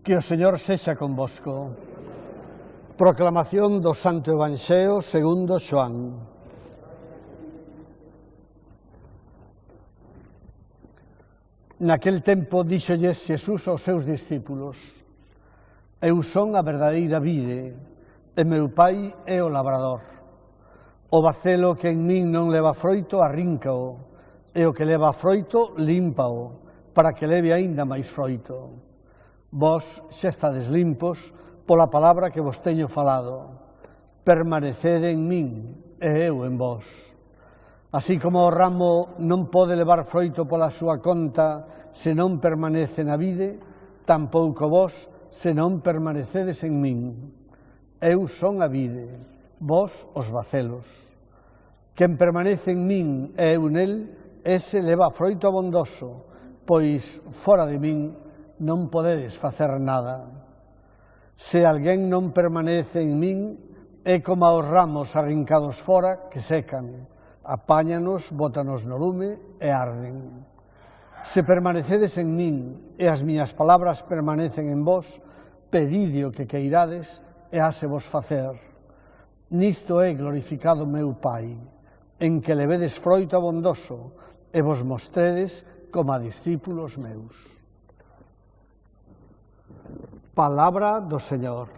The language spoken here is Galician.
Que o Señor sexa convosco. Proclamación do Santo Evanxeo segundo Xoán. Naquel tempo díxolles Xesús aos seus discípulos: Eu son a verdadeira vide, e meu Pai é o labrador. O bacelo que en min non leva froito arríncao, e o que leva froito límpao, para que leve aínda máis froito. Vós xa estades limpos pola palabra que vos teño falado. Permanecede en min e eu en vós. Así como o ramo non pode levar froito pola súa conta se non permanece na vide, tampouco vós se non permanecedes en min. Eu son a vide, vós os bacelos. Quen permanece en min e eu nel, ese leva froito abondoso, pois fora de min non podedes facer nada. Se alguén non permanece en min, é como os ramos arrincados fora que secan, apáñanos, bótanos no lume e arden. Se permanecedes en min e as miñas palabras permanecen en vos, pedide o que queirades e hásevos facer. Nisto é glorificado meu Pai, en que levedes froito abondoso e vos mostredes como a discípulos meus. Palabra do Señor.